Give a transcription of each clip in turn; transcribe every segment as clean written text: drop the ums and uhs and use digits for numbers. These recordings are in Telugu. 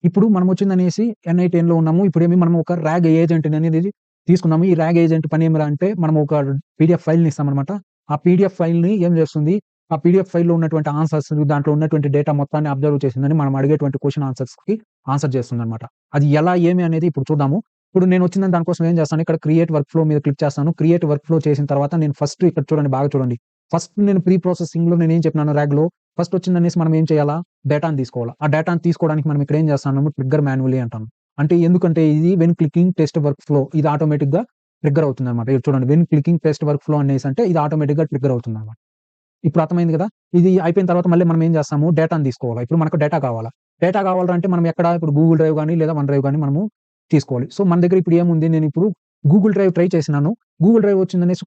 ఇప్పుడు మనం వచ్చిందనేసి NI10లో ఉన్నాము. ఇప్పుడేమి మనం ఒక రాగ్ ఏజెంట్ అనేది తీసుకున్నాము. ఈ రాగ్ ఏజెంట్ పని ఏమిరా అంటే మనం ఒక పీడీఎఫ్ ఫైల్‌ని ఇస్తామనమాట. ఆ పీడీఎఫ్ ఫైల్‌ని ఏం చేస్తుంది? ఆ పీడీఎఫ్ ఫైల్‌లో ఉన్నటువంటి ఆన్సర్స్ దాంట్లో ఉన్నటువంటి డేటా మొత్తాన్ని అబ్జర్వ్ చేసిందని మనం అడిగేటువంటి క్వెషన్ ఆన్సర్స్‌కి ఆన్సర్ చేస్తుందనమాట. అది ఎలా ఏమి అనేది ఇప్పుడు చూద్దాము. ఇప్పుడు నేనొచ్చిందని దానికోసం ఏం చేస్తాను? ఇక్కడ క్రియేట్ వర్క్ ఫ్లో మీద క్లిక్ చేస్తాను. క్రియేట్ వర్క్ ఫ్లో చేసిన తర్వాత నేను ఫస్ట్ ఇక్కడ చూడండి బాగా చూడండి. ఫస్ట్ నేను ప్రీ ప్రాసెసింగ్‌లో నేనేం చెప్పినాను రాగ్‌లో ఫస్ట్ వచ్చిందనేసి మనం ఏం చేయాలా? డేటాను తీసుకోవాలా. ఆ డేటాను తీసుకోవడానికి మనం ఇక్కడ ఏం చేస్తున్నాము? ట్రిగ్గర్ మాన్యువల్లీ అంటాము. అంటే ఎందుకంటే ఇది when clicking test work flow ఇది ఆటోమేటిక్‌గా ట్రిగ్గర్ అవుతుందన్నమాట. ఇక్కడ చూడండి when clicking test work flow అనేసి అంటే ఇది ఆటోమేటిక్‌గా ట్రిగ్గర్ అవుతుందన్నమాట. ఇప్పుడు అర్థమైంది కదా! ఇది అయిపోయిన తర్వాత మళ్ళీ మనం ఏం చేస్తాము? డేటాను తీసుకోవాలా. ఇప్పుడు మనకు డేటా కావాలా. డేటా కావాలంటే మనం ఎక్కడ ఇప్పుడు గూగుల్ డ్రైవ్ గాని లేదా వన్ డ్రైవ్ గాని మనము తీసుకోవాలి. సో, మన దగ్గర ఇప్పుడు ఏముంది? నేనిప్పుడు గూగుల్ డ్రైవ్ ట్రై చేసినాను. గూగుల్ డ్రైవ్ వచ్చిందనేసి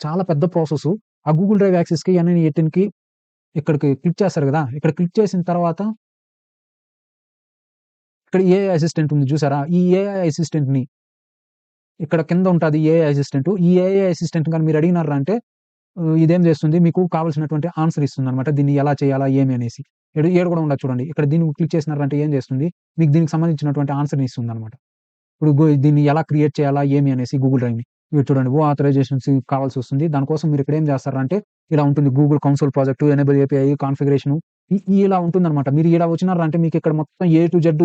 చాలా పెద్ద ప్రాసెసు. ఆ గూగుల్ డ్రైవ్ యాక్సెస్‌కి NI18కి ఇక్కడికి క్లిక్ చేస్తారు గదా! ఇక్కడ క్లిక్ చేసిన తర్వాత ఇక్కడ ఏఐ అసిస్టెంట్ ఉంది చూసారా? ఈ ఏఐ అసిస్టెంట్‌ని ఇక్కడ కింద ఉంటది ఏఐ అసిస్టెంట్. ఈ ఏఐ అసిస్టెంట్ గాని మీరు అడిగినారంటే ఇదేం చేస్తుంది? మీకు కావాల్సినటువంటి ఆన్సర్ ఇస్తుందన్నమాట. దీన్ని ఎలా చేయాలా? ఏమి అనేసి. ఈడ కూడా ఉండదు చూడండి. ఇక్కడ దీన్ని క్లిక్ చేసినారంటే ఏం చేస్తుంది? మీకు దీనికి సంబంధించినటువంటి ఆన్సర్‌ని ఇస్తుందన్నమాట. ఇప్పుడు దీన్ని ఎలా క్రియేట్ చేయాలా? ఏమి అనేసి గూగుల్ డ్రైవ్‌ని. ఇవి చూడండి ఆథరైజేషన్స్ కావాల్సొస్తుంది. దానికోసం మీరు ఇక్కడ ఏం చేస్తారంటే ఇలా ఉంటుంది. Google console project, enable API, configuration ఇలా ఉంటుందన్నమాట. మీరు ఈడ వచ్చినారంటే మీకు ఇక్కడ మొత్తం ఏ టు జెడ్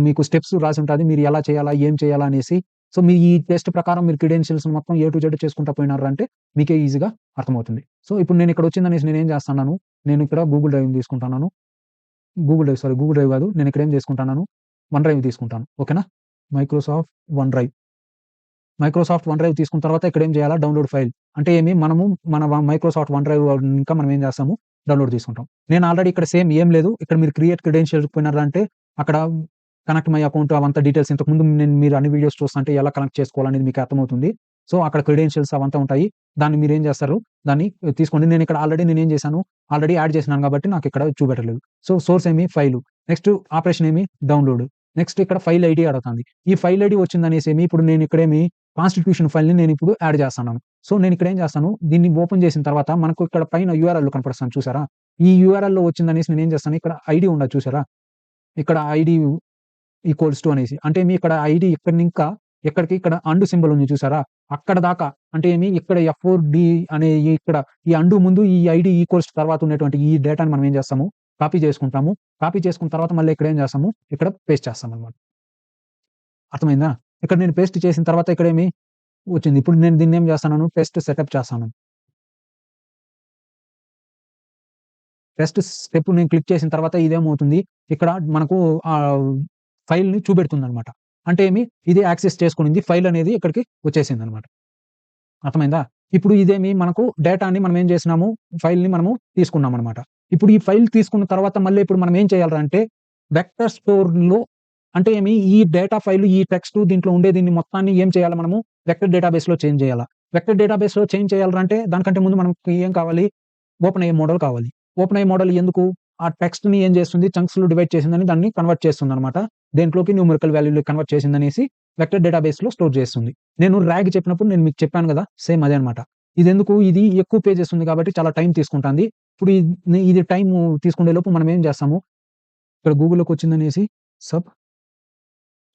మీకు స్టెప్స్ రాసుంటది. మీరు ఎలా చేయాలా? ఏం చేయాలా? అనేసి. సో, మీ ఈ టెస్ట్ ప్రకారం మీరు క్రెడెన్షియల్స్ మొత్తం ఏ టు జెడ్ చేసుకుంటా పోయినారంటే మీకే ఈజీగా అర్థమవుతుంది. సో, ఇప్పుడు నేను ఇక్కడ వచ్చిందనేసి నేనేం చేస్తన్నాను? నేను ఇక్కడ గూగుల్ డ్రైవ్‌ని తీసుకుంటున్నాను. గూగుల్ డ్రైవ్ కాదు. నేను ఇక్కడ ఏం చేసుకుంటున్నాను? వన్ డ్రైవ్ తీసుకుంటాను. ఓకేనా? Microsoft one drive. Microsoft one drive తీసుకున్న తర్వాత ఇక్కడ ఏం చేయాలా? Download file. అంటే ఏమి మనము మన మైక్రోసాఫ్ట్ వన్ డ్రైవ్ ఇంకా మనం ఏం చేస్తాము? డౌన్‌లోడ్ తీసుకుంటాం. నేను ఆల్రెడీ ఇక్కడ సేమ్ ఏం లేదు. ఇక్కడ మీరు క్రియేట్ క్రెడెన్షియల్స్‌కి పోయినారంటే అక్కడ కనెక్ట్ మై అకౌంట్ అవంతా డీటెయిల్స్ ఇంతకుముందు మీరు అన్ని వీడియోస్ చూస్తుంటే ఎలా కనెక్ట్ చేసుకోవాలనేది మీకు అర్థమవుతుంది. సో, అక్కడ క్రెడెన్షియల్స్ అవంతా ఉంటాయి. దాన్ని మీరేం చేస్తారు? దాన్ని తీసుకోండి. నేనిక్కడ ఆల్రెడీ నేనేం చేశాను? ఆల్రెడీ యాడ్ చేసినాను కాబట్టి నాకిక్కడ చూపెట్టలేదు. సో, సోర్స్ ఏమి? ఫైలు. నెక్స్ట్ ఆపరేషన్ ఏమి? డౌన్‌లోడ్. నెక్స్ట్ ఇక్కడ ఫైల్ ఐడీ అడుగుతాంది. ఈ ఫైల్ ఐడీ వచ్చిందనేసేమి ఇప్పుడు నేను ఇక్కడేమి కాన్స్టిట్యూషన్ ఫైల్‌ని నేనిప్పుడు యాడ్ చేస్తన్నాను. సో, నేనిక్కడ ఏం చేస్తాను? దీన్ని ఓపెన్ చేసిన తర్వాత మనకు ఇక్కడ పైన యూఆర్ఎల్ కనపడిస్తాంది చూసారా? ఈ యూఆర్ఎల్‌లో వచ్చిందనేసి నేనేం చేస్తాను? ఇక్కడ ఐడీ ఉండదు చూసారా? ఇక్కడ ఐడీ ఈక్వల్స్ టు అనేసి. అంటే ఇక్కడ ఐడీ ఇక్కడి ఇంకా ఎక్కడికి ఇక్కడ అండు సింబల్ ఉంది చూసారా? అక్కడ దాకా అంటే ఇక్కడ F4D అనే ఇక్కడ ఈ అండు ముందు ఈ ఐడీ ఈక్వల్స్ తర్వాత ఉన్నటువంటి ఈ డేటాని మనం ఏం చేస్తాము? కాపీ చేసుకుంటాము. కాపీ చేసుకున్న తర్వాత మళ్ళీ ఇక్కడ ఏం చేస్తాము? ఇక్కడ పేస్ట్ చేస్తామనమాట. అర్థమైందా? ఇక్కడ నేను పేస్ట్ చేసిన తర్వాత ఇక్కడేమి వచ్చింది. ఇప్పుడు నేను దీన్నేం చేస్తన్నాను? టెస్ట్ సెటప్ చేస్తాను. టెస్ట్ స్టెప్ నేను క్లిక్ చేసిన తర్వాత ఇదేమవుతుంది? ఇక్కడ మనకు ఫైల్‌ని చూపెడుతుందనమాట. అంటే ఇది యాక్సెస్ చేసుకునింది. ఫైల్ అనేది ఇక్కడికి వచ్చేసిందనమాట. అర్థమైందా? ఇప్పుడు ఇదేమి మనకు డేటాని మనం ఏం చేసినాము? ఫైల్‌ని మనము తీసుకున్నామనమాట. ఇప్పుడు ఈ ఫైల్ తీసుకున్న తర్వాత మళ్ళీ ఇప్పుడు మనం ఏం చేయాలిరా అంటే వెక్టర్ స్టోర్‌లో అంటే ఈ డేటా ఫైల్, ఈ టెక్స్ట్ దీంట్లో ఉండే దీన్ని మొత్తాన్ని ఏం చేయాలి మనము? వెక్టర్ డేటాబేస్‌లో చేంజ్ చేయాలా. వెక్టర్ డేటాబేస్‌లో చేంజ్ చేయాలిరా అంటే దానికంటే ముందు మనకి ఏం కావాలి? ఓపెన్ మోడల్ కావాలి. ఓపెన్ మోడల్ ఎందుకు? ఆ టెక్స్ట్‌ని ఏం చేస్తుంది? చంక్స్‌లో డివైడ్ చేసిందని దాన్ని కన్వర్ట్ చేస్తుందనమాట. దేంట్లోకి న్యూమరికల్ వాల్యూ‌లోకి కన్వర్ట్ చేసిందనేసి వెక్టర్ డేటాబేస్‌లో స్టోర్ చేస్తుంది. నేను రాగ్ చెప్పినప్పుడు నేను మీకు చెప్పాను గదా! సేమ్ అదే అనమాట. ఇదెందుకు? ఇది ఎక్కువ పేజెస్ ఉంది కాబట్టి చాలా టైమ్ తీసుకుంటాంది. ఇప్పుడు ఇది టైము తీసుకునే లోపు మనం ఏం చేస్తాము? ఇక్కడ గూగుల్‌లోకొచ్చిందనేసి sub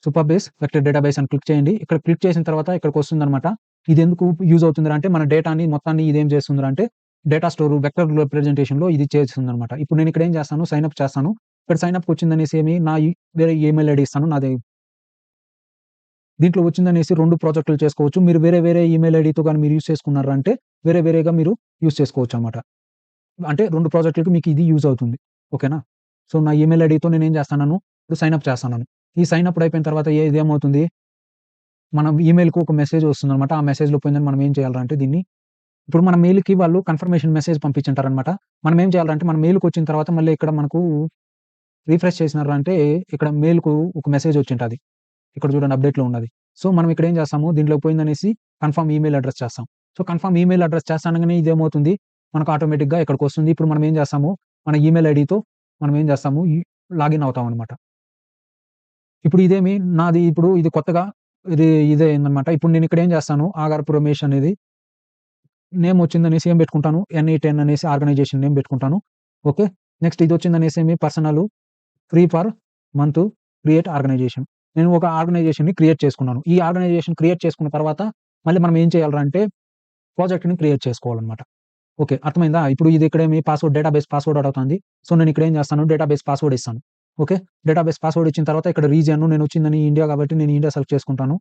super base vector database అని క్లిక్ చేయండి. ఇక్కడ క్లిక్ చేసిన తర్వాత ఇక్కడికొస్తుందనమాట. ఇదెందుకు యూజ్ అవుతుందిరా అంటే మన డేటాని మొత్తాన్ని ఇదేం చేస్తుందిరా అంటే డేటా స్టోర్ వెక్టర్ రిప్రజెంటేషన్‌లో ఇది చేస్తుందనమాట. ఇప్పుడు నేను ఇక్కడ ఏం చేస్తాను? సైన్ అప్ చేస్తాను. ఇక్కడ సైన్ అప్‌కి వచ్చిందనేసి నా వేరే ఈమెయిల్ ఐడీ ఇస్తాను. నాది దీంట్లో వచ్చిందనేసి 2 ప్రాజెక్టులు చేసుకోవచ్చు. మీరు వేరే వేరే ఈమెయిల్ ఐడీతో గాని మీరు యూజ్ చేసుకున్నారంటే వేరే వేరేగా మీరు యూజ్ చేసుకోవచ్చనమాట. అంటే 2 ప్రాజెక్టులకి మీకు ఇది యూజ్ అవుతుంది. ఓకేనా? సో, నా ఈమెయిల్ ఐడీతో నేనేం చేస్తన్నాను? ఇప్పుడు సైన్ అప్ చేస్తన్నాను. ఈ సైన్ అప్ అయిపోయిన తర్వాత ఇదేమవుతుంది? మన ఈమెయిల్‌కి ఒక మెసేజ్ వస్తుందనమాట. ఆ మెసేజ్‌లో పోయిందని మనం ఏం చేయాలిరా అంటే దీన్ని ఇప్పుడు మన మెయిల్‌కి వాళ్ళు కన్ఫర్మేషన్ మెసేజ్ పంపించుంటారనమాట. మనం ఏం చేయాలంటే మన మెయిల్‌కొచ్చిన తర్వాత మళ్ళీ ఇక్కడ మనకు రిఫ్రెష్ చేసినారా అంటే ఇక్కడ మెయిల్‌కు ఒక మెసేజ్ వచ్చింటది. ఇక్కడ చూడండి అప్డేట్‌లో ఉన్నది. సో, మనం ఇక్కడ ఏం చేస్తాము? దీంట్లోకి పోయిందనేసి కన్ఫర్మ్ ఈమెయిల్ అడ్రెస్ చేస్తాం. సో, కన్ఫర్మ్ ఈమెయిల్ అడ్రెస్ చేస్తా అనంగానే ఇదేమవుతుంది? మనకు ఆటోమేటిక్‌గా ఇక్కడికొస్తుంది. ఇప్పుడు మనం ఏం చేస్తాము? మన ఈమెయిల్ ఐడీతో మనం ఏం చేస్తాము? లాగిన్ అవుతామనమాట. ఇప్పుడు నాది ఇప్పుడు ఇది కొత్తగా ఇదే అయిందనమాట. ఇప్పుడు నేను ఇక్కడ ఏం చేస్తాను? ఆగారపు రమేష్ అనేది నేమ్ వచ్చిందనేసి ఏం పెట్టుకుంటాను? NE10 అనేసి ఆర్గనైజేషన్ నేమ్ పెట్టుకుంటాను. ఓకే. నెక్స్ట్ ఇదొచ్చిందనేసి personal free for month create organisation. నేను ఒక ఆర్గనైజేషన్‌ని క్రియేట్ చేసుకున్నాను. ఈ ఆర్గనైజేషన్ క్రియేట్ చేసుకున్న తర్వాత మళ్ళీ మనం ఏం చేయాలిరా అంటే ప్రాజెక్ట్‌ని క్రియేట్ చేసుకోవాలన్నమాట. ఓకే. అర్థమైందా? ఇప్పుడు ఇది ఇక్కడేమి డేటాబేస్ పాస్వర్డ్ అడుగుతుంది. సో, నేను ఇక్కడ ఏం చేస్తాను డేటాబేస్ పాస్వర్డ్ ఇస్తాను. ఓకే. డేటాబేస్ పాస్వర్డ్ ఇచ్చిన తర్వాత ఇక్కడ రీజియన్ నేనొచ్చిందని ఇండియా కాబట్టి నేను ఇండియా సెలెక్ట్ చేసుకుంటాను.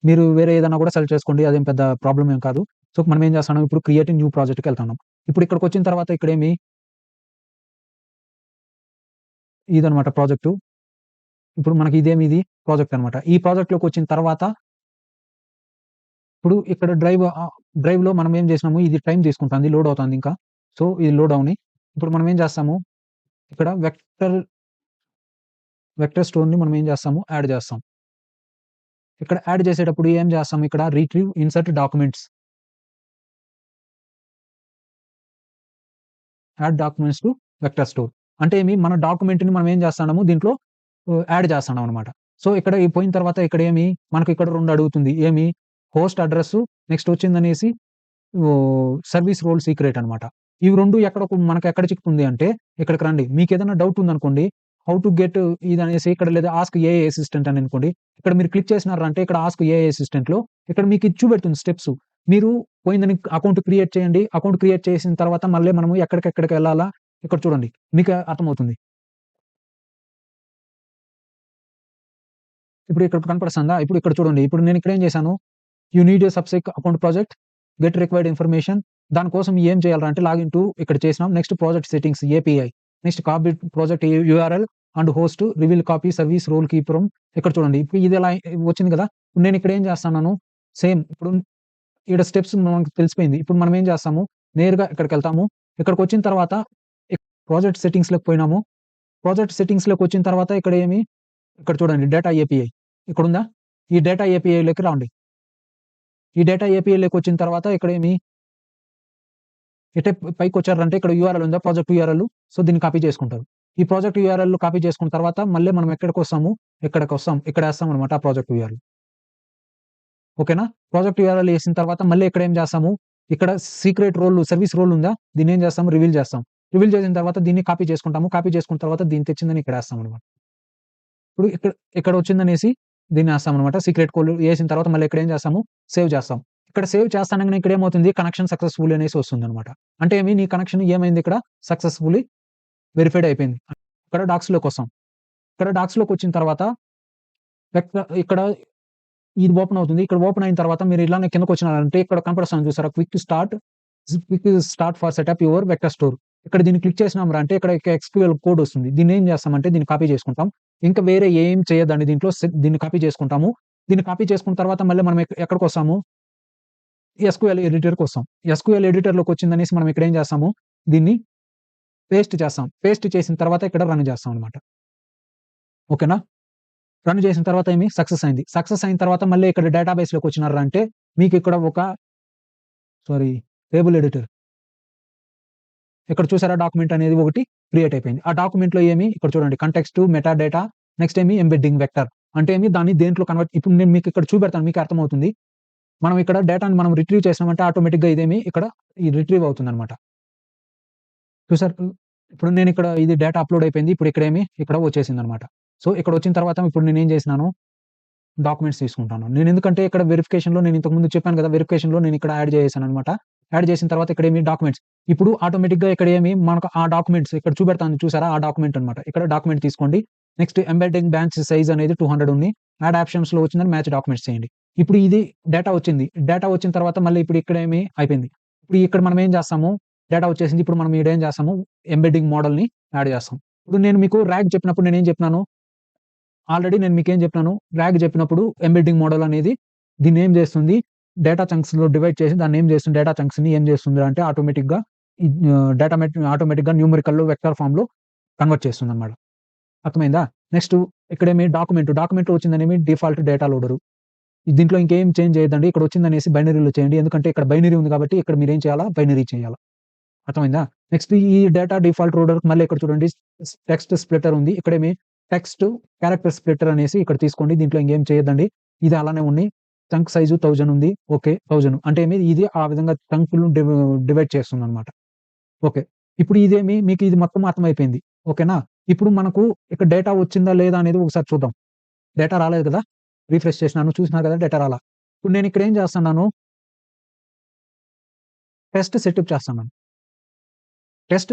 మీరు వేరే ఏదైనా కూడా సెలెక్ట్ చేసుకోండి. అదేం పెద్ద ప్రాబ్లమ్ ఏం కాదు. సో, మనం ఏం చేస్తున్నాం ఇప్పుడు క్రియేటింగ్ న్యూ ప్రాజెక్ట్‌కెళ్తున్నాం. ఇప్పుడు ఇక్కడికొచ్చిన తర్వాత ఇక్కడేమి ఇదనమాట ప్రాజెక్టు. ఇప్పుడు మనకి ఇది ప్రాజెక్ట్ అనమాట. ఈ ప్రాజెక్ట్‌లోకొచ్చిన తర్వాత ఇప్పుడు ఇక్కడ డ్రైవ్‌లో మనం ఏం చేసినాము ఇది టైమ్ తీసుకుంటాంది. లోడ్ అవుతాంది ఇంకా. సో, ఇది లోడ్ అవ్వని. ఇప్పుడు మనం ఏం చేస్తాము ఇక్కడ వెక్టర్ స్టోర్‌ని మనం ఏం చేస్తాము యాడ్ చేస్తాం. ఇక్కడ యాడ్ చేసేటప్పుడు ఏం చేస్తాం ఇక్కడ retrieve insert documents. Add documents to vector store. అంటే మన డాక్యుమెంట్‌ని మనం ఏం చేస్తున్నాము దీంట్లో యాడ్ చేస్తున్నాం అనమాట. సో, ఇక్కడ పోయిన తర్వాత ఇక్కడేమి మనకి ఇక్కడ 2 అడుగుతుంది. హోస్ట్ అడ్రెస్సు నెక్స్ట్ వచ్చిందనేసి సర్వీస్ రోల్ సీక్రెట్ అనమాట. ఇవి 2 మనకెక్కడ చిక్కుతుంది అంటే ఇక్కడికి రండి. మీకేదైనా డౌట్ ఉందనుకోండి, హౌ టు గెట్ ఇదనేసి ఇక్కడ లేదా ఆస్క్ ఏఐ అసిస్టెంట్ అని అనుకోండి. ఇక్కడ మీరు క్లిక్ చేసినారంటే ఇక్కడ ఆస్క్ ఏఐ అసిస్టెంట్‌లో ఇక్కడ మీకు ఇది చూపెడుతుంది స్టెప్స్. మీరు పోయిందని అకౌంట్ క్రియేట్ చేయండి. అకౌంట్ క్రియేట్ చేసిన తర్వాత మళ్ళీ మనము ఎక్కడికెళ్ళాలా ఇక్కడ చూడండి. మీకు అర్థమవుతుంది. ఇప్పుడు ఇక్కడ కనపడిస్తుందా? ఇప్పుడు ఇక్కడ చూడండి. ఇప్పుడు నేను ఇక్కడ ఏం చేశాను you need a Supabase account project, get required information. దానికోసం ఏం చేయాలిరా అంటే లాగిన్ టు ఇక్కడ చేసినాం. Next project settings API. Next copy project URL and host reveal copy service role keeper ఇక్కడ చూడండి. ఇప్పుడు ఇది ఎలా వచ్చింది కదా! నేను ఇక్కడ ఏం చేస్తున్నాను సేమ్ ఇప్పుడు ఈడ స్టెప్స్ మనకు తెలిసిపోయింది. ఇప్పుడు మనం ఏం చేస్తాము నేరుగా ఇక్కడికెళ్తాము. ఇక్కడికొచ్చిన తర్వాత ప్రాజెక్ట్ సెట్టింగ్స్‌లోకి పోయినాము. ప్రాజెక్ట్ సెట్టింగ్స్‌లోకి వచ్చిన తర్వాత ఇక్కడ చూడండి డేటా ఏపీఐ ఇక్కడుందా? ఈ డేటా ఏపీఐలోకి రండి. ఈ డేటా ఏపీఐలోకి వచ్చిన తర్వాత ఇటే పైకొచ్చారంటే ఇక్కడ యూఆర్ఎల్ ఉందా? Project URL. సో, దీన్ని కాపీ చేసుకుంటారు. ఈ ప్రాజెక్ట్ యూఆర్ఎల్ కాపీ చేసుకున్న తర్వాత మళ్ళీ మనం ఇక్కడికొస్తాం. ఇక్కడేస్తామనమాట ఆ ప్రాజెక్ట్ యూఆర్ఎల్. ఓకేనా? ప్రాజెక్ట్ యూఆర్ఎల్ ఏసిన తర్వాత మళ్ళీ ఇక్కడ ఏం చేస్తాము, ఇక్కడ సీక్రెట్ రోల్, సర్వీస్ రోల్ ఉందా? దీన్నేం చేస్తాము రివీల్ చేస్తాం. రివీల్ చేసిన తర్వాత దీన్ని కాపీ చేసుకుంటాము. కాపీ చేసుకున్న తర్వాత దీన్ని తెచ్చిందని ఇక్కడేస్తామనమాట. ఇప్పుడు ఇక్కడొచ్చిందనేసి దీన్నేస్తామనమాట. సీక్రెట్ కోడ్ ఏసిన తర్వాత మళ్ళీ ఇక్కడ ఏం చేస్తాము సేవ్ చేస్తాం. ఇక్కడ సేవ్ చేస్తానంగానే ఇక్కడేమవుతుంది కనెక్షన్ సక్సెస్‌ఫుల్ అనేసి వస్తుందనమాట. అంటే నీ కనెక్షన్ ఏమైంది ఇక్కడ సక్సెస్‌ఫుల్లీ వెరిఫైడ్ అయిపోయింది. ఇక్కడ డాక్స్‌లోకొస్తాం. ఇక్కడ డాక్స్‌లోకొచ్చిన తర్వాత ఇక్కడ ఇది ఓపెన్ అవుతుంది. ఇక్కడ ఓపెన్ అయిన తర్వాత మీరు ఇలానే కిందకొచ్చినారంటే ఇక్కడ కనపడిస్తుంది చూసారా quick start for setup your vector store. ఇక్కడ దీన్ని క్లిక్ చేసినాంరా అంటే ఇక్కడ ఎక్స్‌క్యూఎల్ కోడ్ వస్తుంది. దీన్నేం చేస్తామంటే దీన్ని కాపీ చేసుకుంటాం. ఇంకా వేరే ఏం చేయొద్దండి దీంట్లో దీన్ని కాపీ చేసుకుంటాము. దీన్ని కాపీ చేసుకున్న తర్వాత మళ్ళీ మనం ఎక్కడికొస్తాము ఎస్‌క్యూఎల్ ఎడిటర్‌కొస్తాం. ఎస్‌క్యూఎల్ ఎడిటర్‌లోకొచ్చిందనేసి మనం ఇక్కడ ఏం చేస్తాము దీన్ని పేస్ట్ చేస్తాం. పేస్ట్ చేసిన తర్వాత ఇక్కడ రన్ చేస్తాం అన్నమాట. ఓకేనా? రన్ చేసిన తర్వాత సక్సెస్ అయింది. సక్సెస్ అయిన తర్వాత మళ్ళీ ఇక్కడ డేటాబేస్‌లోకి వచ్చినారా అంటే మీకు ఇక్కడ టేబుల్ ఎడిటర్. ఇక్కడ చూసారా డాక్యుమెంట్ అనేది ఒకటి క్రియేట్ అయిపోయింది. ఆ డాక్యుమెంట్‌లో ఇక్కడ చూడండి context, meta data next embedding vector. అంటే దాన్ని దేంట్లో కన్వర్ట్ ఇప్పుడు నేను మీకు ఇక్కడ చూపెడతాను మీకు అర్థమవుతుంది. మనం ఇక్కడ డేటాని మనం రిట్రీవ్ చేసామంటే ఆటోమేటిక్‌గా ఇక్కడ రిట్రీవ్ అవుతుందన్నమాట. చూసారు. ఇప్పుడు నేనిక్కడ ఇది డేటా అప్‌లోడ్ అయిపోయింది. ఇప్పుడు ఇక్కడ వచ్చేసిందన్నమాట. సో, ఇక్కడొచ్చిన తర్వాత ఇప్పుడు నేనేం చేసినాను డాక్యుమెంట్స్ తీసుకుంటాను. నేనెందుకంటే ఇక్కడ వెరిఫికేషన్‌లో నేను ఇంతకు ముందు చెప్పాను కదా! వెరిఫికేషన్‌లో నేనిక్కడ యాడ్ చేసేసానన్నమాట. యాడ్ చేసిన తర్వాత ఇక్కడ డాక్యుమెంట్స్. ఇప్పుడు ఆటోమేటిక్‌గా ఇక్కడ మనకు ఆ డాక్యుమెంట్స్ ఇక్కడ చూపెడతాను చూసారా? ఆ డాక్యుమెంట్ అన్నమాట. ఇక్కడ డాక్యుమెంట్ తీసుకోండి. నెక్స్ట్ ఎంబెడ్డింగ్ బ్రాంచ్ సైజ్ అనేది 200 ఉంది. యాడ్ ఆప్షన్స్‌లో వచ్చిందని మ్యాచ్ డాక్యుమెంట్స్ చేయండి. ఇప్పుడు ఇది డేటా వచ్చింది. డేటా వచ్చిన తర్వాత మళ్ళీ ఇప్పుడు ఇక్కడ అయిపోయింది. ఇప్పుడు ఇక్కడ మనం ఏం చేస్తాము డేటా వచ్చేసింది. ఇప్పుడు మనం ఈడేం చేస్తాము ఎంబెడ్డింగ్ మోడల్‌ని యాడ్ చేస్తాం. ఇప్పుడు నేను మీకు రాగ్ చెప్పినప్పుడు నేనేం చెప్పినాను? ఆల్రెడీ నేను మీకేం చెప్పినాను? రాగ్ చెప్పినప్పుడు ఎంబెడ్డింగ్ మోడల్ అనేది దీన్నేం చేస్తుంది? డేటా చంక్స్‌లో డివైడ్ చేసి దాన్నేం చేస్తుంది? డేటా చంక్స్‌ని ఏం చేస్తుంది అంటే ఆటోమేటిక్‌గా ఆటోమేటిక్‌గా న్యూమరికల్‌లో వెక్టర్ ఫార్మ్‌లో కన్వర్ట్ చేస్తుందన్నమాట. అర్థమైందా? నెక్స్ట్ డాక్యుమెంట్‌లో వచ్చిందనేమి డిఫాల్ట్ డేటా లోడరు. దీంట్లో ఇంకేం చేంజ్ చేయొద్దండి. ఇక్కడ వచ్చిందనేసి బైనరీలో చేయండి. ఎందుకంటే ఇక్కడ బైనరీ ఉంది కాబట్టి ఇక్కడ మీరేం చేయాలా? బైనరీ చేయాలా. అర్థమైందా? నెక్స్ట్ ఈ డేటా డిఫాల్ట్ లోడర్‌కి మళ్ళీ ఇక్కడ చూడండి టెక్స్ట్ స్ప్లిటర్ ఉంది. టెక్స్ట్ క్యారెక్టర్ స్ప్లిటర్ అనేసి ఇక్కడ తీసుకోండి. దీంట్లో ఇంకేం చేయొద్దండి. ఇది అలానే ఉంది. చంక్ సైజు 1000 ఉంది. ఓకే. 1000 అంటే ఇది ఆ విధంగా చంక్‌లు డివైడ్ చేస్తుందన్నమాట. ఓకే. ఇప్పుడు మీకు ఇది మొత్తం అర్థమైపోయింది. ఓకేనా? ఇప్పుడు మనకు ఇక్కడ డేటా వచ్చిందా లేదా అనేది ఒకసారి చూద్దాం. డేటా రాలేదు కదా! రిఫ్రెష్ చేసినాను. చూసినా కదా! డేటా రాలా. ఇప్పుడు నేను ఇక్కడ ఏం చేస్తున్నాను? టెస్ట్ సెటప్ చేస్తున్నాను. టెస్ట్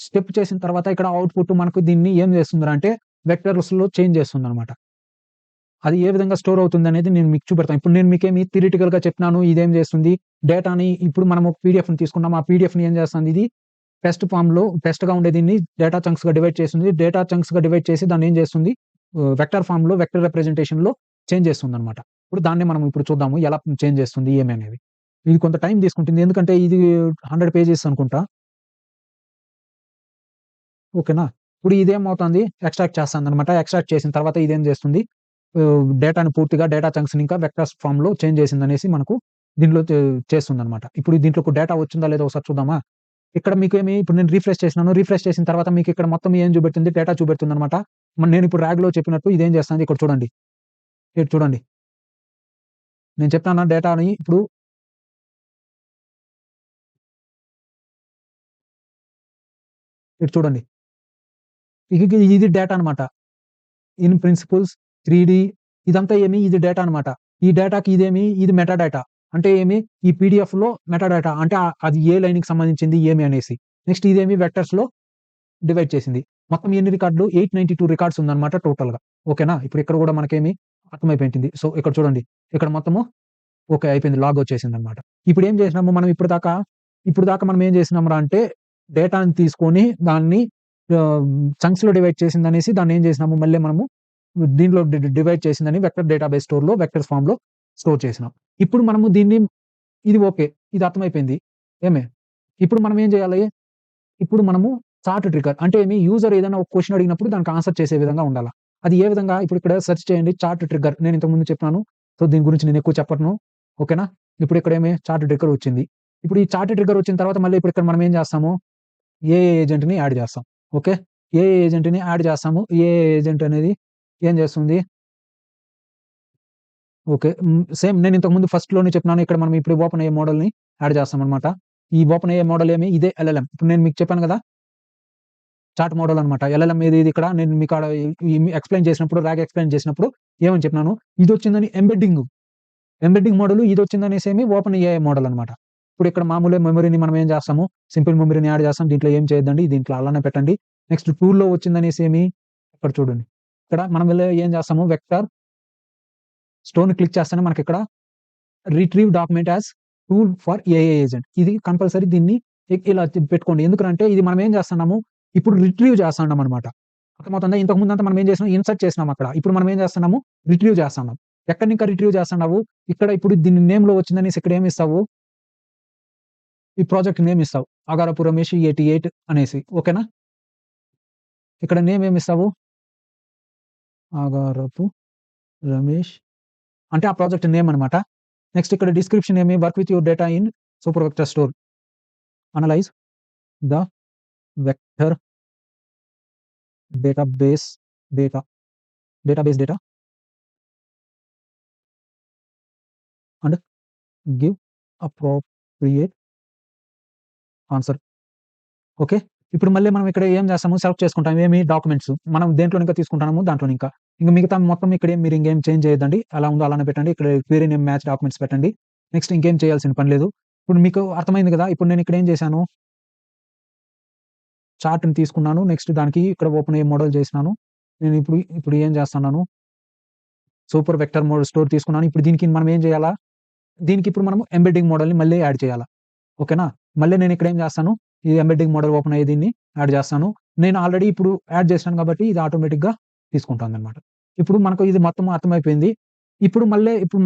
స్టెప్ చేసిన తర్వాత ఇక్కడ అవుట్‌పుట్ మనకు దీన్ని ఏం చేస్తుందిరా అంటే వెక్టర్స్‌లో చేంజ్ చేస్తుందనమాట. అది ఏ విధంగా స్టోర్ అవుతుందనేది నేను మీకు చూపెడతాను. ఇప్పుడు నేను మీకేమి థియరిటికల్‌గా చెప్పినాను. ఇదేం చేస్తుంది? డేటాని ఇప్పుడు మనం ఒక పీడీఎఫ్‌ని తీసుకున్నాం. ఆ పీడీఎఫ్‌ని ఏం చేస్తుంది ఇది? టెస్ట్ ఫార్మ్‌లో టెస్ట్‌గా ఉండే దీన్ని డేటా చంక్స్‌గా డివైడ్ చేస్తుంది. డేటా చంక్స్‌గా డివైడ్ చేసి దాన్ని ఏం చేస్తుంది? వెక్టర్ ఫార్మ్‌లో వెక్టర్ రిప్రజెంటేషన్‌లో చేంజ్ చేస్తుందనమాట. ఇప్పుడు దాన్ని మనం ఇప్పుడు చూద్దాము. ఎలా చేంజ్ చేస్తుంది ఏమి అనేది. ఇది కొంత టైం తీసుకుంటుంది. ఎందుకంటే ఇది 100 పేజెస్ అనుకుంటా. ఓకేనా? ఇప్పుడు ఇదేమవుతుంది? ఎక్స్ట్రాక్ట్ చేస్తాందనమాట. ఎక్స్ట్రాక్ట్ చేసిన తర్వాత ఇదేం చేస్తుంది? డేటాని పూర్తిగా డేటా చంక్స్‌ని ఇంకా వెక్టర్స్ ఫార్మ్‌లో చేంజ్ చేసిందనేసి మనకు దీంట్లో చేస్తుందనమాట. ఇప్పుడు దీంట్లోకి డేటా వచ్చిందా లేదా ఒకసారి చూద్దామా? ఇక్కడ మీకేమి ఇప్పుడు నేను రిఫ్రెష్ చేసినాను. రిఫ్రెష్ చేసిన తర్వాత మీకిక్కడ మొత్తం ఏం చూపెడుతుంది? డేటా చూపెడుతుందనమాట. నేనిప్పుడు రాగ్‌లో చెప్పినట్టు ఇదేం చేస్తాంది ఇక్కడ చూడండి. ఇటు చూడండి. నేను చెప్పినానా డేటాని ఇప్పుడు ఇటు చూడండి. ఇది డేటా అనమాట. ఇన్ ప్రిన్సిపుల్స్, 3 ఇదంతా ఇది డేటా అనమాట. ఈ డేటాకి ఇది మెటా డేటా. అంటే ఈ పీడీఎఫ్‌లో మెటా డేటా అంటే అది ఏ లైన్‌కి సంబంధించింది అనేసి. నెక్స్ట్ వెక్టర్స్‌లో డివైడ్ చేసింది. మొత్తం ఎన్ని రికార్డులు 892 రికార్డ్స్ ఉందన్నమాట టోటల్‌గా. ఓకేనా? ఇప్పుడు ఇక్కడ గూడా మనకేమి అర్థమైపోయింటుంది. సో, ఇక్కడ చూడండి. ఇక్కడ మొత్తము ఓకే. అయిపోయింది. లాగ్ వచ్చేసిందన్నమాట. ఇప్పుడేం చేసినాము మనం ఇప్పటిదాకా మనం ఏం చేసినాంరా అంటే డేటాని తీసుకొని దాన్ని ఆహ్, చంక్స్‌లో డివైడ్ చేసిందనేసి దాన్ని ఏం చేసినాము మళ్ళీ మనము దీంట్లో డివైడ్ చేసిందని వెక్టర్ డేటాబేస్ స్టోర్‌లో వెక్టర్స్ ఫార్మ్‌లో స్టోర్ చేసినాం. ఇప్పుడు మనము దీన్ని ఇది ఓకే. ఇది అర్థమైపోయింది. ఏమి? ఇప్పుడు మనం ఏం చేయాలి? ఇప్పుడు మనము చార్ట్ ట్రిగ్గర్ అంటే యూజర్ ఏదైనా ఒక క్వెషన్ అడిగినప్పుడు దానికి ఆన్సర్ చేసే విధంగా ఉండాల. అది ఏ విధంగా? ఇప్పుడు ఇక్కడ సెర్చ్ చేయండి చార్ట్ ట్రిగ్గర్. నేను ఇంతకు ముందు చెప్పినాను. సో, దీని గురించి నేను ఎక్కువ చెప్పను. ఓకేనా? ఇప్పుడు ఇక్కడ చార్ట్ ట్రిగ్గర్ వచ్చింది. ఇప్పుడు ఈ చార్ట్ ట్రిగ్గర్ వచ్చిన తర్వాత మళ్ళీ ఇప్పుడు ఇక్కడ మనం ఏం చేస్తాము? ఏఐ ఏజెంట్‌ని యాడ్ చేస్తాం. ఓకే. ఏఐ ఏజెంట్‌ని యాడ్ చేస్తాము. ఏఐ ఏజెంట్ అనేది ఏం చేస్తుంది? ఓకే. సేమ్ నేను ఇంతకు ముందు ఫస్ట్‌లోనే చెప్పినాను. ఇక్కడ మనం ఇప్పుడు ఓపెన్ ఏఐ మోడల్‌ని యాడ్ చేస్తామనమాట. ఈ ఓపెన్ ఏఐ మోడల్ ఇదే ఎల్ఎల్ఎం. ఇప్పుడు నేను మీకు చెప్పాను గదా! చార్ట్ మోడల్ అనమాట. ఎల్ఎల్ఎం ఇది ఇక్కడ నేను మీకాడ ఎక్స్‌ప్లెయిన్ చేసినప్పుడు, రాగ్ ఎక్స్‌ప్లెయిన్ చేసినప్పుడు ఏమని చెప్పినాను? ఇదొచ్చిందని ఎంబెడ్డింగ్ మోడల్ ఇదొచ్చిందనేసేమి ఓపెన్ ఏఐ మోడల్ అనమాట. ఇప్పుడు ఇక్కడ మామూలుగా మెమరీని మనం ఏం చేస్తాము? సింపుల్ మెమరీని యాడ్ చేస్తాం. దీంట్లో ఏం చేయొద్దండి. దీంట్లో అలానే పెట్టండి. నెక్స్ట్ టూల్‌లో వచ్చిందనేసేమి ఇక్కడ చూడండి. ఇక్కడ మనం వెళ్లి ఏం చేస్తాము? వెక్టర్ స్టోర్‌ని క్లిక్ చేస్తేనే మనకిక్కడ retrieve document as tool for AI agent. ఇది కంపల్సరీ దీన్ని ఇలా పెట్టుకోండి. ఎందుకనంటే ఇది మనం ఏం చేస్తున్నాము? ఇప్పుడు రిట్రీవ్ చేస్తున్నామనమాట. అర్థమవుతుందా? ఇంతకు ముందంతా మనం ఏం చేసినాం? ఇన్సర్ట్ చేసినాం అక్కడ. ఇప్పుడు మనం ఏం చేస్తున్నాము? రిట్రీవ్ చేస్తున్నాం. ఎక్కడి నుంచి రిట్రీవ్ చేస్తున్నావు? ఇక్కడ ఇప్పుడు దీని నేమ్‌లో వచ్చిందనేసి ఇక్కడ ఏమిస్తావు? ఈ ప్రాజెక్ట్ నేమ్ ఇస్తావు. అగారపు రమేష్ 88 అనేసి. ఓకేనా? ఇక్కడ నేమ్ ఏమిస్తావు? అగారపు రమేష్ అంటే ఆ ప్రాజెక్ట్ నేమ్ అనమాట. నెక్స్ట్ ఇక్కడ description work with your data in super vector store. Analyze the vector database data database data and give appropriate answer. Okay. ఇప్పుడు మళ్ళీ మనం ఇక్కడ ఏం చేస్తాము? సెలెక్ట్ చేసుకుంటాం. డాక్యుమెంట్స్. మనం దేంట్లో ఇంకా తీసుకుంటున్నామో దాంట్లోనే ఇంకా. ఇంక మిగతా మొత్తం ఇక్కడ మీరు ఇంకేం చేంజ్ చేయొద్దండి. అలా ఉందో అలానే పెట్టండి. ఇక్కడ క్వెరీ నేమ్ మ్యాచ్ డాక్యుమెంట్స్ పెట్టండి. నెక్స్ట్ ఇంకేం చేయాల్సిన పని లేదు. ఇప్పుడు మీకు అర్థమైంది గదా! ఇప్పుడు నేను ఇక్కడ ఏం చేశాను? చార్ట్‌ని తీసుకున్నాను. నెక్స్ట్ దానికి ఇక్కడ ఓపెన్ అయ్యే మోడల్ చేసినాను. నేను ఇప్పుడు ఏం చేస్తున్నాను? సూపర్ వెక్టర్ స్టోర్ తీసుకున్నాను. ఇప్పుడు దీనికి మనం ఏం చేయాలా? దీనికి ఇప్పుడు మనము ఎంబెడ్డింగ్ మోడల్‌ని మళ్ళీ యాడ్ చేయాలా. ఓకేనా? మళ్ళీ నేను ఇక్కడ ఏం చేస్తాను? ఈ ఎంబెడ్డింగ్ మోడల్ ఓపెన్ అయ్యి దీన్ని యాడ్ చేస్తాను. నేను ఆల్రెడీ ఇప్పుడు యాడ్ చేశాను కాబట్టి ఇది ఆటోమేటిక్‌గా తీసుకుంటాదన్నమాట. ఇప్పుడు మనకు ఇది మొత్తం అర్థమైపోయింది. ఇప్పుడు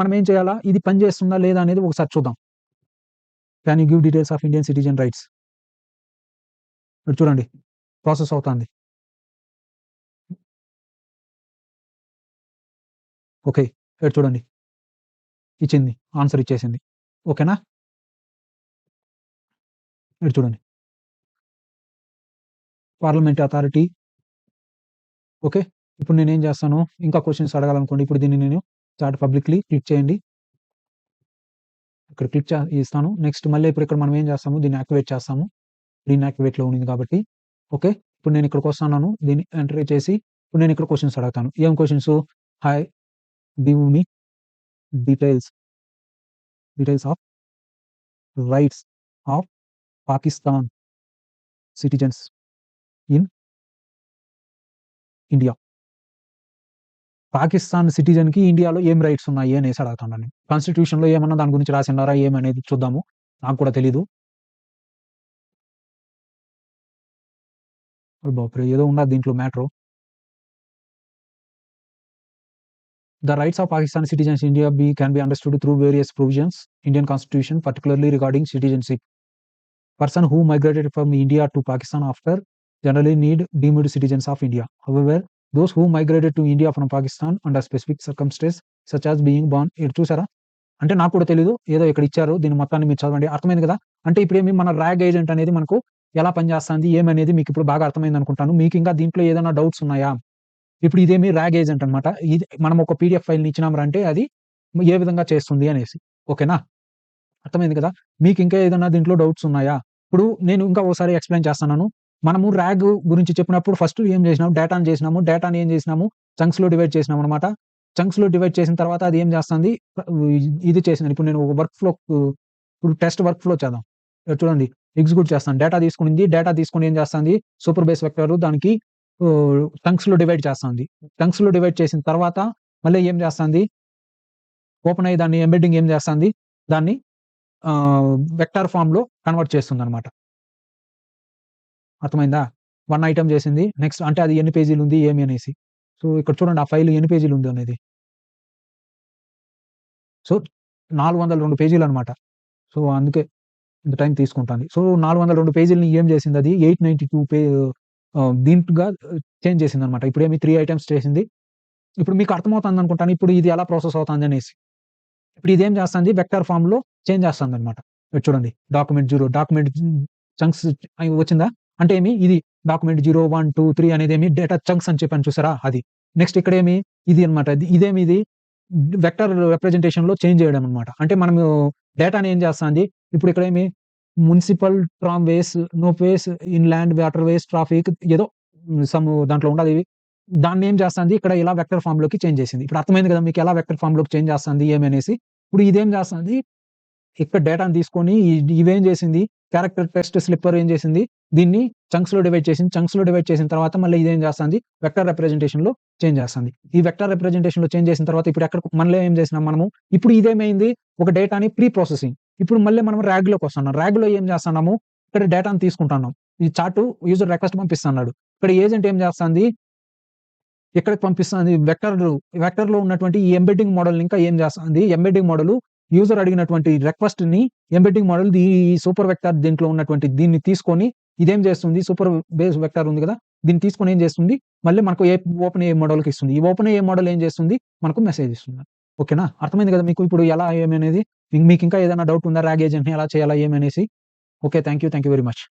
మనం ఏం చేయాలా? ఇది పని చేస్తుందా లేదా అనేది ఒకసారి చూద్దాం. Can you give details of Indian citizen rights? ఇక్కడ చూడండి. ప్రాసెస్ అవుతాంది. ఓకే. ఇక్కడ చూడండి. ఇచ్చింది. ఆన్సర్ ఇచ్చేసింది. ఓకేనా? ఇక్కడ చూడండి. Parliament authority okay. ఇప్పుడు నేనేం చేస్తాను? ఇంకా క్వెషన్స్ అడగాలనుకోండి. ఇప్పుడు దీన్ని నేను చాట్ పబ్లిక్‌లీ క్లిక్ చేయండి. ఇక్కడ క్లిక్ ఇస్తాను. నెక్స్ట్ మళ్ళీ ఇప్పుడు ఇక్కడ మనం ఏం చేస్తాము? దీన్ని యాక్టివేట్ చేస్తాము. డీయాక్టివేట్‌లో ఉంది కాబట్టి. ఓకే. ఇప్పుడు నేను ఇక్కడికి వస్తున్నాను. దీన్ని ఎంటర్ చేసి ఇప్పుడు నేను ఇక్కడ క్వెషన్స్ అడుగుతాను. ఏం questions? Hi give me details of rights of Pakistan citizens in India. Pakistan సిటిజన్‌కి ఇండియాలో ఏం రైట్స్ ఉన్నాయి అనేసి అడుగుతున్నాను నేను. కాన్స్టిట్యూషన్‌లో ఏమన్నా దాని గురించి రాసున్నారా ఏమనేది చూద్దాము. నాకు కూడా తెలీదు. బాప్రే! ఏదో ఉన్నది దీంట్లో matter. The rights of Pakistan citizens in India can be understood through various provisions, Indian Constitution, particularly regarding citizenship. Person who migrated from India to Pakistan after generally need deemed citizens of India. However, those who migrated to India from Pakistan under specific circumstances, such as being born ఇది చూసారా? అంటే నాకు కూడా తెలీదు. ఏదో ఇక్కడ ఇచ్చారు. దీన్ని మొత్తాన్ని మీరు చదవండి. అర్థమైంది కదా! అంటే ఇప్పుడేమి మన ర్యాగ్ ఏజెంట్ అనేది మనకు ఎలా పనిచేస్తాంది, ఏమనేది మీకిప్పుడు బాగా అర్థమైందనుకుంటాను. మీకింకా దీంట్లో ఏదైనా డౌట్స్ ఉన్నాయా? ఇప్పుడు ఇదేమి ర్యాగ్ ఏజెంట్ అనమాట. ఇది మనం ఒక పీడీఎఫ్ ఫైల్‌ని ఇచ్చినాంరంటే అది ఏ విధంగా చేస్తుంది అనేసి. ఓకేనా? అర్థమైంది కదా! మీకింకా ఏదన్నా దీంట్లో డౌట్స్ ఉన్నాయా? ఇప్పుడు నేను ఇంకా ఓసారి ఎక్స్‌ప్లెయిన్ చేస్తన్నాను. మనము ర్యాగ్ గురించి చెప్పినప్పుడు ఫస్ట్ ఏం చేసినాం? డేటాను చేసినాము. డేటాని ఏం చేసినాము? చంక్స్‌లో డివైడ్ చేసినామనమాట. చంక్స్‌లో డివైడ్ చేసిన తర్వాత అది ఏం చేస్తుంది? ఇది చేసింది. ఇప్పుడు నేను ఒక ఇప్పుడు టెస్ట్ వర్క్ ఫ్లో చేద్దాం. ఇక్కడ చూడండి ఎగ్జిక్యూట్ చేస్తాను. డేటా తీసుకునింది. డేటా తీసుకొని ఏం చేస్తాంది? సూపర్ బేస్ వెక్టర్ దానికి చంక్స్‌లో డివైడ్ చేస్తాంది. చంక్స్‌లో డివైడ్ చేసిన తర్వాత మళ్ళీ ఏం చేస్తాంది? ఓపెన్ అయ్యి దాన్ని ఎంబెడ్డింగ్ ఏం చేస్తాంది? దాన్ని వెక్టార్ ఫార్మ్‌లో కన్వర్ట్ చేస్తుందనమాట. అర్థమైందా? 1 ఐటెమ్ చేసింది. నెక్స్ట్ అంటే అది ఎన్ని పేజీలుంది ఏమి అనేసి. సో, ఇక్కడ చూడండి ఆ ఫైల్ ఎన్ని పేజీలుంది అనేది. సో, 402 పేజీలనమాట. సో, అందుకే ఇంత టైం తీసుకుంటాంది. సో, 402 పేజీలని ఏం చేసిందది 892 దీంట్‌గా చేంజ్ చేసిందనమాట. ఇప్పుడేమి 3 ఐటెమ్స్ చేసింది. ఇప్పుడు మీకు అర్థమవుతుందనుకుంటాను. ఇప్పుడు ఇది ఎలా ప్రాసెస్ అవుతాందనేసి. ఇప్పుడు ఇదేం చేస్తాంది? వెక్టర్ ఫార్మ్‌లో చేంజ్ చేస్తాందనమాట. ఇక్కడ చూడండి డాక్యుమెంట్ చంక్స్ అయి వచ్చిందా? అంటే ఏమి ఇది డాక్యుమెంట్ 0, 1, 2, 3 అనేదేమి డేటా చంక్స్ అని చెప్పాను చూసారా? అది. నెక్స్ట్ ఇక్కడేమి ఇది అన్నమాట. ఇదేమిది వెక్టర్ రిప్రజెంటేషన్‌లో చేంజ్ చేయడం అన్నమాట. అంటే మనము డేటాని ఏం చేస్తాంది? ఇప్పుడు ఇక్కడేమి మునిసిపల్ ట్రామ్‌వేస్, నోవేస్, ఇన్‌లాండ్ వాటర్‌వేస్, ట్రాఫిక్ ఏదో దాంట్లో ఉండాది. దాన్నేం చేస్తాంది? ఇక్కడ ఇలా వెక్టర్ ఫార్మ్‌లోకి చేంజ్ చేసింది. ఇప్పుడు అర్థమైంది కదా! మీకు ఎలా వెక్టర్ ఫార్మ్‌లోకి చేంజ్ చేస్తాంది ఏమనేసి. ఇప్పుడు ఇదేం చేస్తాంది? ఇక్కడ డేటాను తీసుకొని ఇవేం చేసింది? క్యారెక్టర్ టెస్ట్ స్లిప్పర్ ఏం చేసింది? దీన్ని చంక్స్‌లో డివైడ్ చేసింది. చంక్స్‌లో డివైడ్ చేసిన తర్వాత మళ్ళీ ఇదేం చేస్తాంది? వెక్టర్ రిప్రజెంటేషన్‌లో చేంజ్ చేస్తాంది. ఈ వెక్టర్ రిప్రజెంటేషన్‌లో చేంజ్ చేసిన తర్వాత ఇప్పుడు మళ్ళీ ఏం చేసినాం మనము? ఇప్పుడు ఇదేమైంది? ఒక డేటాని ప్రీ ప్రాసెసింగ్. ఇప్పుడు మళ్ళీ మనం ర్యాగ్‌లోకొస్తున్నాం. ర్యాగ్‌లో ఏం చేస్తన్నాము? ఇక్కడ డేటాను తీసుకుంటున్నాం. ఈ చార్ట్ యూజర్ రిక్వెస్ట్ పంపిస్తన్నాడు. ఇక్కడ ఏజెంట్ ఏం చేస్తాంది? ఎక్కడికి పంపిస్తాంది? వెక్టర్‌లో ఉన్నటువంటి ఈ ఎంబెడ్డింగ్ మోడల్‌ని ఇంకా ఏం చేస్తాంది? ఎంబెడ్డింగ్ మోడల్ యూజర్ అడిగినటువంటి రిక్వెస్ట్‌ని ఎంబెడ్డింగ్ మోడల్ ఈ సూపర్ వెక్టర్ దీంట్లో ఉన్నటువంటి దీన్ని తీసుకొని ఇదేం చేస్తుంది? సూపర్ బేస్ వెక్టర్ ఉంది కదా! దీన్ని తీసుకొని ఏం చేస్తుంది? మళ్ళీ మనకు ఓపెన్ ఏఐ మోడల్‌కి ఇస్తుంది. ఈ ఓపెన్ ఏఐ మోడల్ ఏం చేస్తుంది? మనకు మెసేజ్ ఇస్తుంది. ఓకేనా? అర్థమైంది కదా మీకు ఇప్పుడు ఎలా ఏమనేది? మీకింకా ఏదైనా డౌట్ ఉందా? ర్యాగ్ ఏజెంట్‌ని ఎలా చేయాలా ఏమనేసి? Okay. Thank you very much.